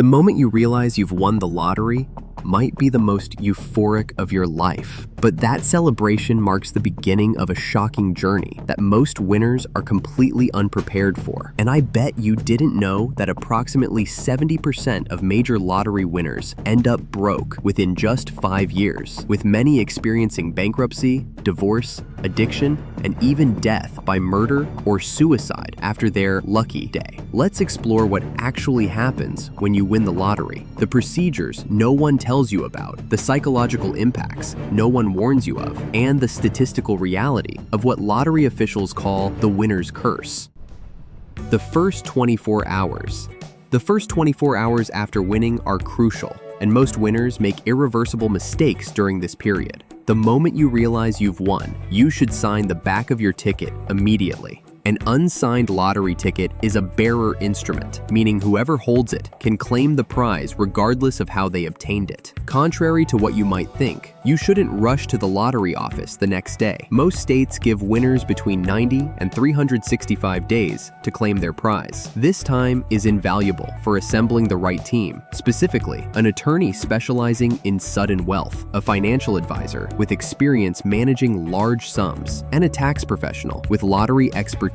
The moment you realize you've won the lottery might be the most euphoric of your life, but that celebration marks the beginning of a shocking journey that most winners are completely unprepared for. And I bet you didn't know that approximately 70% of major lottery winners end up broke within just 5 years, with many experiencing bankruptcy, divorce, addiction, and even death by murder or suicide after their lucky day. Let's explore what actually happens when you win the lottery, the procedures no one tells you about, the psychological impacts no one warns you of, and the statistical reality of what lottery officials call the winner's curse. The first 24 hours. The first 24 hours after winning are crucial, and most winners make irreversible mistakes during this period. The moment you realize you've won, you should sign the back of your ticket immediately. An unsigned lottery ticket is a bearer instrument, meaning whoever holds it can claim the prize regardless of how they obtained it. Contrary to what you might think, you shouldn't rush to the lottery office the next day. Most states give winners between 90 and 365 days to claim their prize. This time is invaluable for assembling the right team, specifically an attorney specializing in sudden wealth, a financial advisor with experience managing large sums, and a tax professional with lottery expertise.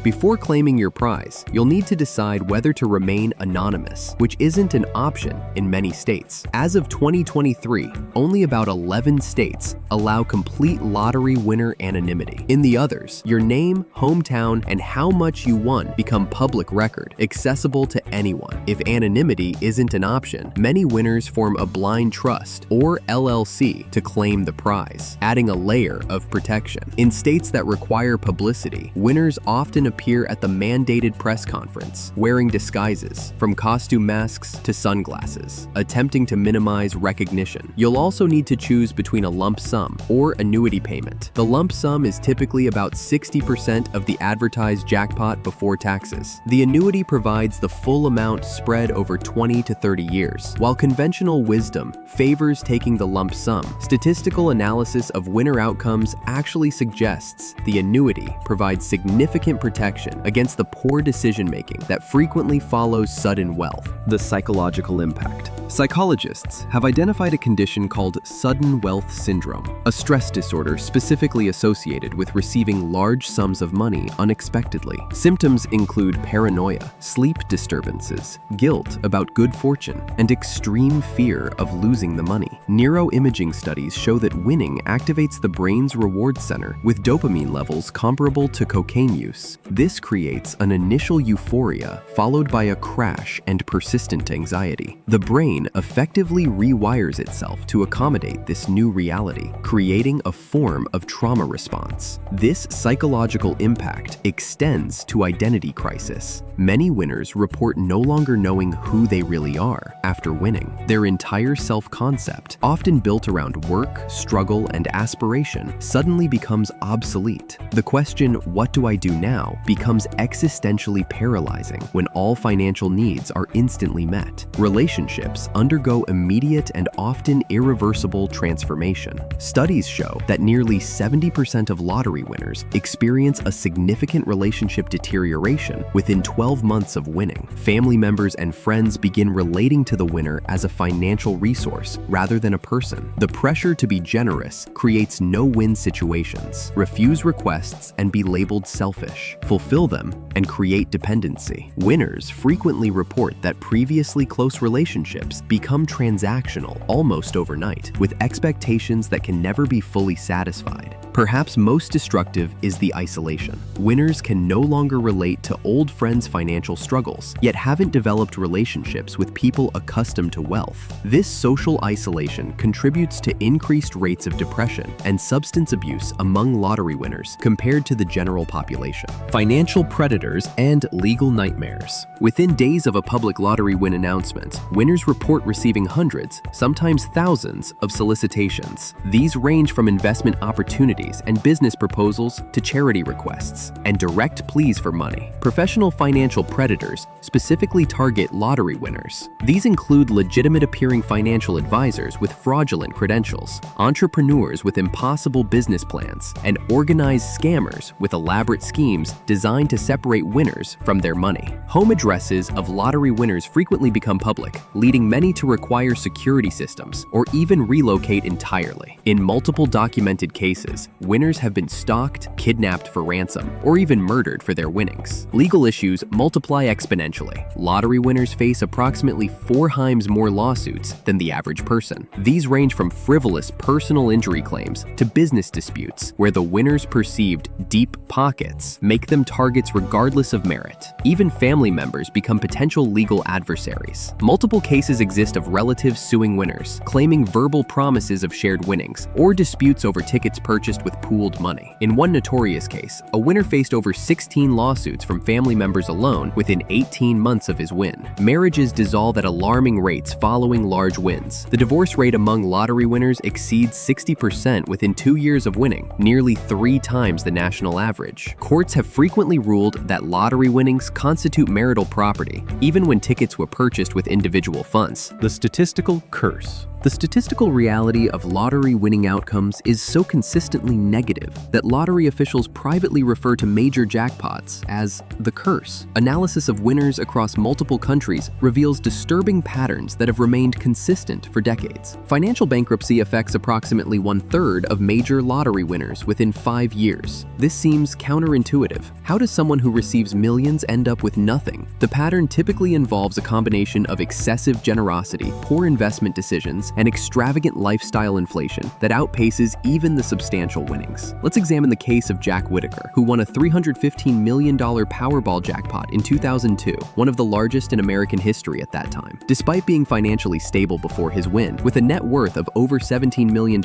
Before claiming your prize, you'll need to decide whether to remain anonymous, which isn't an option in many states. As of 2023, only about 11 states allow complete lottery winner anonymity. In the others, your name, hometown, and how much you won become public record, accessible to anyone. If anonymity isn't an option, many winners form a blind trust or LLC to claim the prize, adding a layer of protection. In states that require publicity, winners often appear at the mandated press conference, wearing disguises, from costume masks to sunglasses, attempting to minimize recognition. You'll also need to choose between a lump sum or annuity payment. The lump sum is typically about 60% of the advertised jackpot before taxes. The annuity provides the full amount spread over 20 to 30 years. While conventional wisdom favors taking the lump sum, statistical analysis of winner outcomes actually suggests the annuity provides significant protection against the poor decision-making that frequently follows sudden wealth. The psychological impact. Psychologists have identified a condition called sudden wealth syndrome, a stress disorder specifically associated with receiving large sums of money unexpectedly. Symptoms include paranoia, sleep disturbances, guilt about good fortune, and extreme fear of losing the money. Neuroimaging studies show that winning activates the brain's reward center with dopamine levels comparable to cocaine use. This creates an initial euphoria followed by a crash and persistent anxiety. The brain effectively rewires itself to accommodate this new reality, creating a form of trauma response. This psychological impact extends to identity crisis. Many winners report no longer knowing who they really are after winning. Their entire self-concept, often built around work, struggle, and aspiration, suddenly becomes obsolete. The question, "What do I do now?" becomes existentially paralyzing when all financial needs are instantly met. Relationships undergo immediate and often irreversible transformation. Studies show that nearly 70% of lottery winners experience a significant relationship deterioration within 12 months of winning. Family members and friends begin relating to the winner as a financial resource rather than a person. The pressure to be generous creates no-win situations. Refuse requests and be labeled selfish. Fulfill them and create dependency. Winners frequently report that previously close relationships become transactional almost overnight, with expectations that can never be fully satisfied. Perhaps most destructive is the isolation. Winners can no longer relate to old friends' financial struggles, yet haven't developed relationships with people accustomed to wealth. This social isolation contributes to increased rates of depression and substance abuse among lottery winners compared to the general population. Financial predators and legal nightmares. Within days of a public lottery win announcement, winners report receiving hundreds, sometimes thousands, of solicitations. These range from investment opportunities and business proposals to charity requests and direct pleas for money. Professional financial predators specifically target lottery winners. These include legitimate-appearing financial advisors with fraudulent credentials, entrepreneurs with impossible business plans, and organized scammers with elaborate schemes designed to separate winners from their money. Home addresses of lottery winners frequently become public, leading many to require security systems or even relocate entirely. In multiple documented cases, winners have been stalked, kidnapped for ransom, or even murdered for their winnings. Legal issues multiply exponentially. Lottery winners face approximately 4 times more lawsuits than the average person. These range from frivolous personal injury claims to business disputes, where the winner's perceived deep pockets make them targets regardless of merit. Even family members become potential legal adversaries. Multiple cases exist of relatives suing winners, claiming verbal promises of shared winnings, or disputes over tickets purchased with pooled money. In one notorious case, a winner faced over 16 lawsuits from family members alone within 18 months of his win. Marriages dissolve at alarming rates following large wins. The divorce rate among lottery winners exceeds 60% within 2 years of winning, nearly 3 times the national average. Courts have frequently ruled that lottery winnings constitute marital property, even when tickets were purchased with individual funds. The statistical curse. The statistical reality of lottery winning outcomes is so consistently negative that lottery officials privately refer to major jackpots as the curse. Analysis of winners across multiple countries reveals disturbing patterns that have remained consistent for decades. Financial bankruptcy affects approximately 1/3 of major lottery winners within 5 years. This seems counterintuitive. How does someone who receives millions end up with nothing? The pattern typically involves a combination of excessive generosity, poor investment decisions, and extravagant lifestyle inflation that outpaces even the substantial winnings. Let's examine the case of Jack Whitaker, who won a $315 million Powerball jackpot in 2002, one of the largest in American history at that time. Despite being financially stable before his win, with a net worth of over $17 million,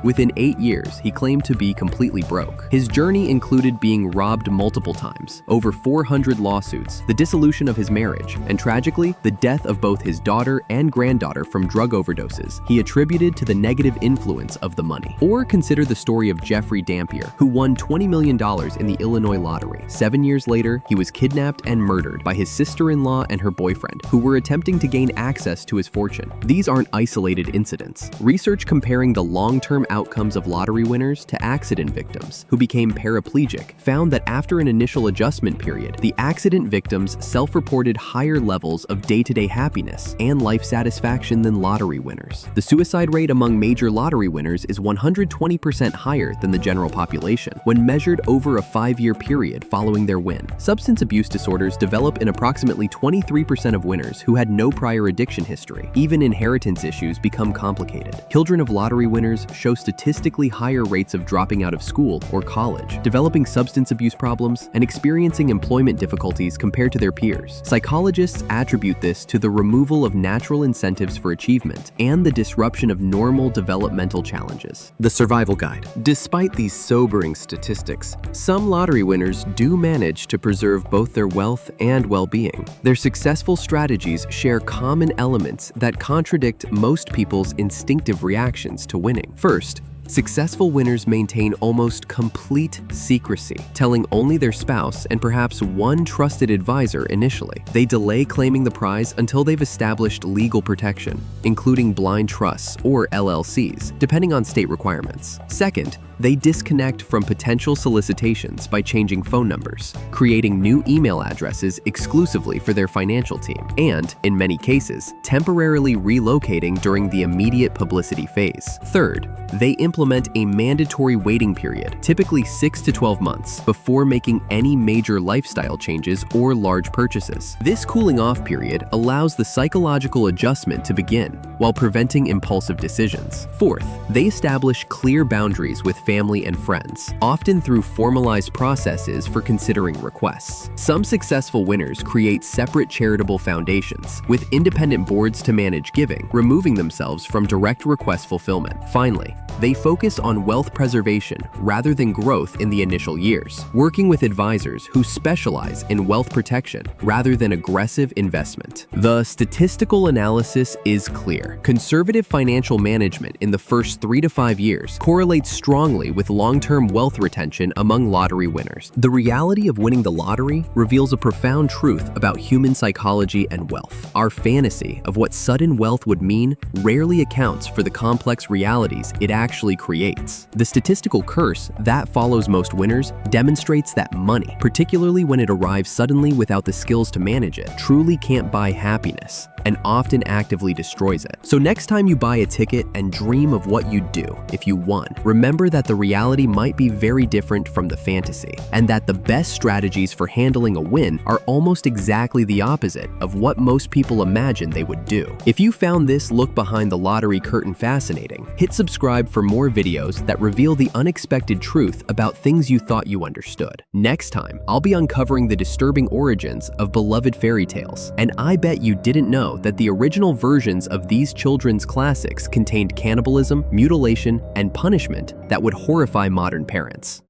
within 8 years, he claimed to be completely broke. His journey included being robbed multiple times, over 400 lawsuits, the dissolution of his marriage, and tragically, the death of both his daughter and granddaughter from drug overdoses he attributed to the negative influence of the money. Or consider the story of Jeffrey Dampier, who won $20 million in the Illinois lottery. 7 years later, he was kidnapped and murdered by his sister-in-law and her boyfriend, who were attempting to gain access to his fortune. These aren't isolated incidents. Research comparing the long-term outcomes of lottery winners to accident victims who became paraplegic found that after an initial adjustment period, the accident victims self-reported higher levels of day-to-day happiness and life satisfaction than lottery winners. The suicide rate among major lottery winners is 120% higher than the general population when measured over a 5-year period following their win. Substance abuse disorders develop in approximately 23% of winners who had no prior addiction history. Even inheritance issues become complicated. Children of lottery winners show statistically higher rates of dropping out of school or college, developing substance abuse problems, and experiencing employment difficulties compared to their peers. Psychologists attribute this to the removal of natural incentives for achievement and the disruption of normal developmental challenges. The survival guide. Despite these sobering statistics, some lottery winners do manage to preserve both their wealth and well-being. Their successful strategies share common elements that contradict most people's instinctive reactions to winning. First, successful winners maintain almost complete secrecy, telling only their spouse and perhaps one trusted advisor initially. They delay claiming the prize until they've established legal protection, including blind trusts or LLCs, depending on state requirements. Second, they disconnect from potential solicitations by changing phone numbers, creating new email addresses exclusively for their financial team, and, in many cases, temporarily relocating during the immediate publicity phase. Third, they implement a mandatory waiting period, typically 6 to 12 months, before making any major lifestyle changes or large purchases. This cooling off period allows the psychological adjustment to begin, while preventing impulsive decisions. Fourth, they establish clear boundaries with family and friends, often through formalized processes for considering requests. Some successful winners create separate charitable foundations, with independent boards to manage giving, removing themselves from direct request fulfillment. Finally, they focus on wealth preservation rather than growth in the initial years, working with advisors who specialize in wealth protection rather than aggressive investment. The statistical analysis is clear. Conservative financial management in the first 3 to 5 years correlates strongly with long-term wealth retention among lottery winners. The reality of winning the lottery reveals a profound truth about human psychology and wealth. Our fantasy of what sudden wealth would mean rarely accounts for the complex realities it actually creates. The statistical curse that follows most winners demonstrates that money, particularly when it arrives suddenly without the skills to manage it, truly can't buy happiness and often actively destroys it. So next time you buy a ticket and dream of what you'd do if you won, remember that the reality might be very different from the fantasy, and that the best strategies for handling a win are almost exactly the opposite of what most people imagine they would do. If you found this look behind the lottery curtain fascinating, hit subscribe for more videos that reveal the unexpected truth about things you thought you understood. Next time, I'll be uncovering the disturbing origins of beloved fairy tales, and I bet you didn't know that the original versions of these children's classics contained cannibalism, mutilation, and punishment that would horrify modern parents.